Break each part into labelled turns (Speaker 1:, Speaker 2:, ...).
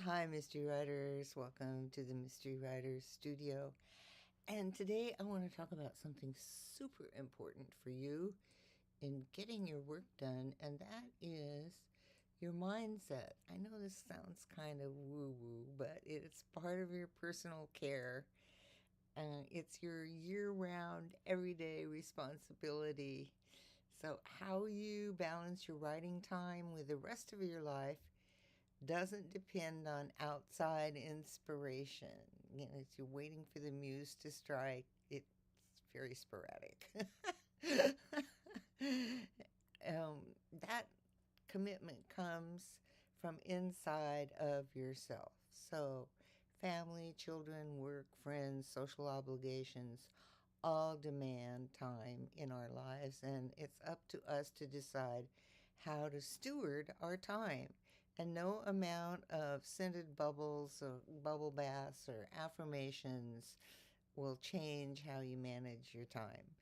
Speaker 1: Hi, Mystery Writers. Welcome to the Mystery Writers Studio. And today I want to talk about something super important for you in getting your work done, and that is your mindset. I know this sounds kind of woo woo, but it's part of your personal care. It's your year round, everyday responsibility. So, how you balance your writing time with the rest of your life doesn't depend on outside inspiration. If you're waiting for the muse to strike, it's very sporadic. That commitment comes from inside of yourself. So, family, children, work, friends, social obligations all demand time in our lives, and it's up to us to decide how to steward our time. And no amount of scented bubbles or bubble baths or affirmations will change how you manage your time.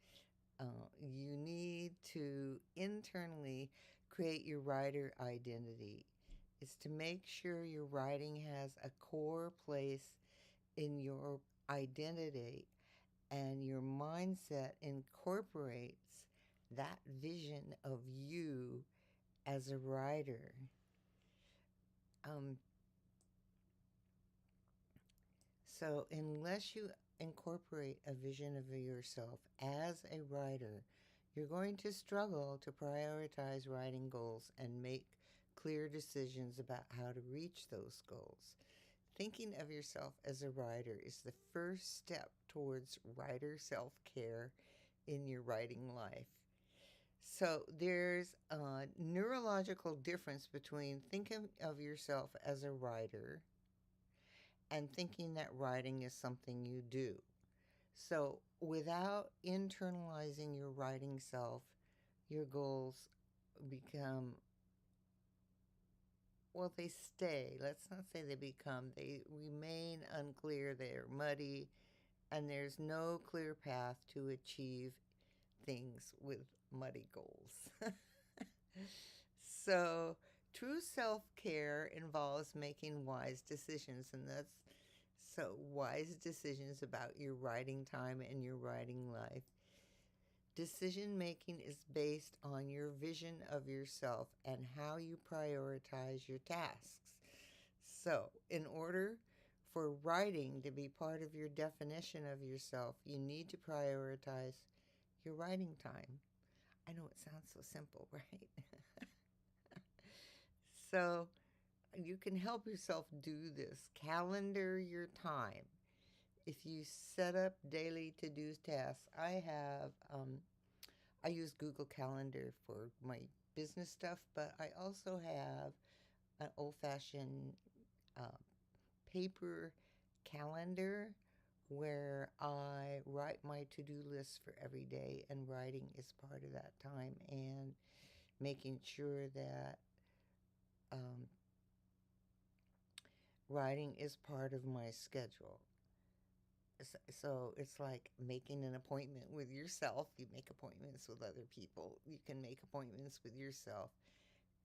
Speaker 1: You need to internally create your writer identity. It's to make sure your writing has a core place in your identity and your mindset incorporates that vision of you as a writer. Um, so, unless you incorporate a vision of yourself as a writer, you're going to struggle to prioritize writing goals and make clear decisions about how to reach those goals. Thinking of yourself as a writer is the first step towards writer self care in your writing life. So there's a neurological difference between thinking of yourself as a writer and thinking that writing is something you do. So without internalizing your writing self, your goals become, well, they stay. Let's not say they become, they remain unclear, they're muddy, and there's no clear path to achieve things with muddy goals. So, true self care involves making wise decisions, and that's so wise decisions about your writing time and your writing life. Decision making is based on your vision of yourself and how you prioritize your tasks. So, in order for writing to be part of your definition of yourself, you need to prioritize your writing time. I know it sounds so simple, right? So, you can help yourself do this. Calendar your time. If you set up daily to-do tasks, I use Google Calendar for my business stuff, but I also have an old-fashioned uh, paper calendar where I write my to-do list for every day, and writing is part of that time, and making sure that um, writing is part of my schedule. So it's like making an appointment with yourself. You make appointments with other people. You can make appointments with yourself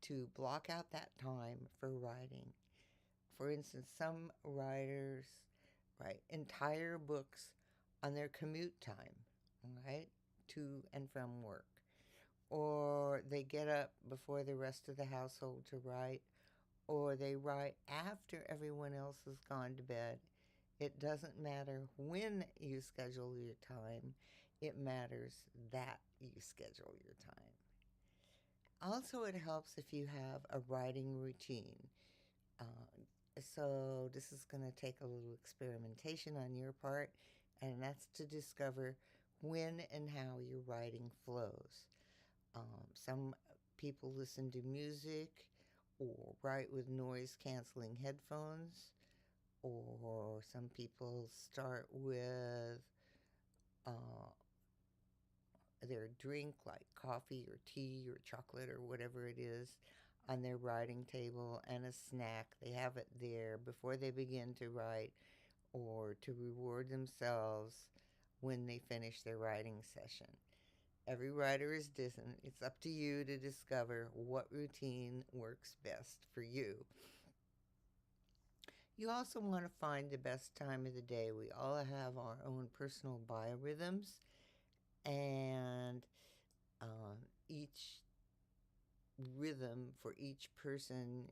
Speaker 1: to block out that time for writing. For instance, some writers write entire books on their commute time, right, to and from work. Or they get up before the rest of the household to write, or they write after everyone else has gone to bed. It doesn't matter when you schedule your time, it matters that you schedule your time. Also, it helps if you have a writing routine. So, this is going to take a little experimentation on your part, and that's to discover when and how your writing flows. Some people listen to music or write with noise canceling headphones, or some people start with uh, their drink, like coffee or tea or chocolate or whatever it is, on their writing table, and a snack. They have it there before they begin to write, or to reward themselves when they finish their writing session. Every writer is different. It's up to you to discover what routine works best for you. You also want to find the best time of the day. We all have our own personal biorhythms, and each rhythm for each person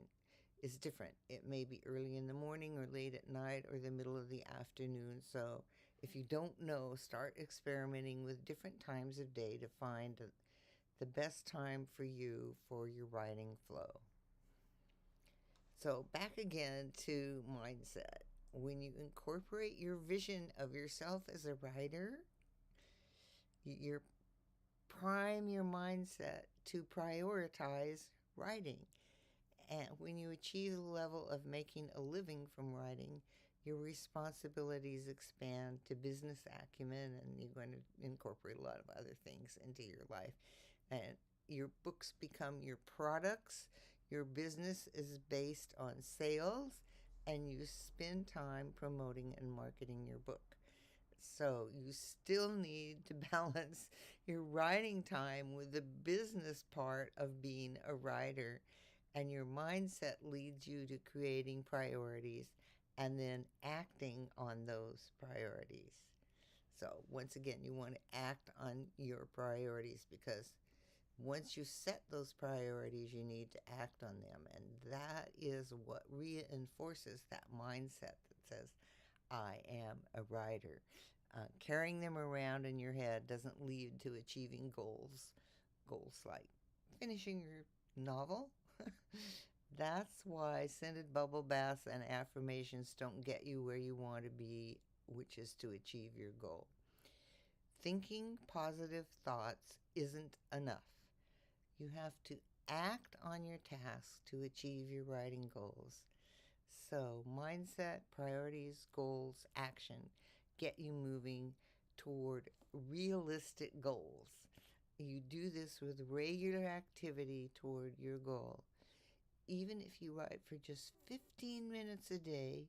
Speaker 1: is different. It may be early in the morning or late at night or the middle of the afternoon. So if you don't know, start experimenting with different times of day to find the best time for you for your writing flow. So back again to mindset. When you incorporate your vision of yourself as a writer, you prime your mindset to prioritize writing. And when you achieve the level of making a living from writing, your responsibilities expand to business acumen, and you're going to incorporate a lot of other things into your life. And your books become your products. Your business is based on sales, and you spend time promoting and marketing your book. So you still need to balance your writing time with the business part of being a writer, and your mindset leads you to creating priorities and then acting on those priorities. So once again, you want to act on your priorities, because once you set those priorities, you need to act on them. And that is what reinforces that mindset that says, I am a writer. Carrying them around in your head doesn't lead to achieving goals. Goals like finishing your novel. That's why scented bubble baths and affirmations don't get you where you want to be, which is to achieve your goal. Thinking positive thoughts isn't enough. You have to act on your tasks to achieve your writing goals. So, mindset, priorities, goals, action get you moving toward realistic goals. You do this with regular activity toward your goal. Even if you write for just 15 minutes a day,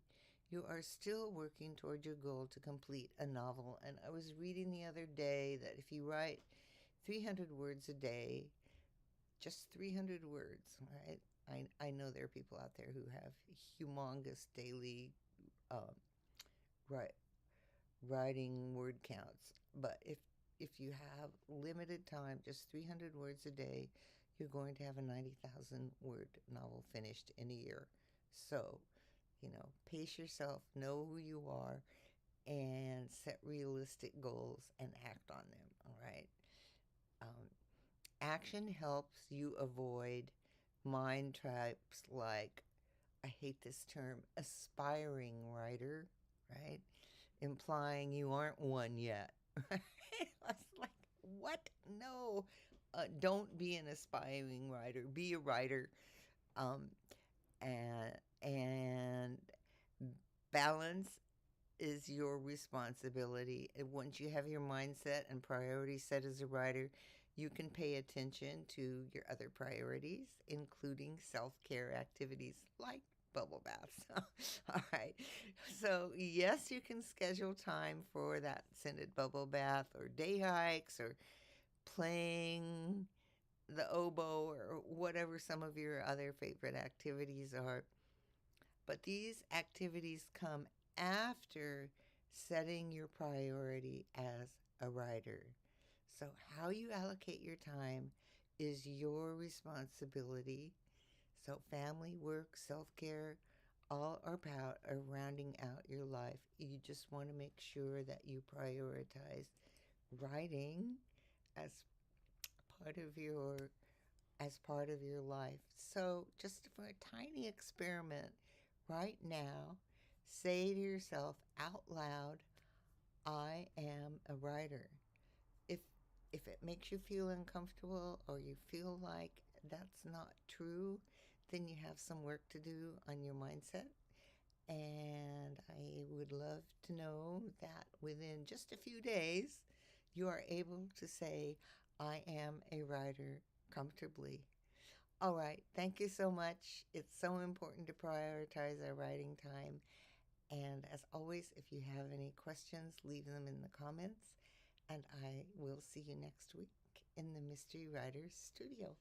Speaker 1: you are still working toward your goal to complete a novel. And I was reading the other day that if you write 300 words a day, just 300 words, right? I know there are people out there who have humongous daily um, writing word counts. But if you have limited time, just 300 words a day, you're going to have a 90,000 word novel finished in a year. So, pace yourself, know who you are, and set realistic goals and act on them, all right? Um, Action helps you avoid mind traps like, I hate this term, aspiring writer, right? Implying you aren't one yet. Right? I was like, what? No. Don't be an aspiring writer. Be a writer. Um, and balance is your responsibility. And once you have your mindset and priorities set as a writer, you can pay attention to your other priorities, including self-care activities like bubble baths. All right. So, yes, you can schedule time for that scented bubble bath or day hikes or playing the oboe or whatever some of your other favorite activities are. But these activities come after setting your priority as a writer. So, how you allocate your time is your responsibility. So, family, work, self care, all are about rounding out your life. You just want to make sure that you prioritize writing as part of your life. So, just for a tiny experiment right now, say to yourself out loud, I am a writer. If if it makes you feel uncomfortable or you feel like that's not true, then you have some work to do on your mindset. And I would love to know that within just a few days, you are able to say, I am a writer comfortably. All right. Thank you so much. It's so important to prioritize our writing time. And as always, if you have any questions, leave them in the comments. And I will see you next week in the Mystery Writers Studio.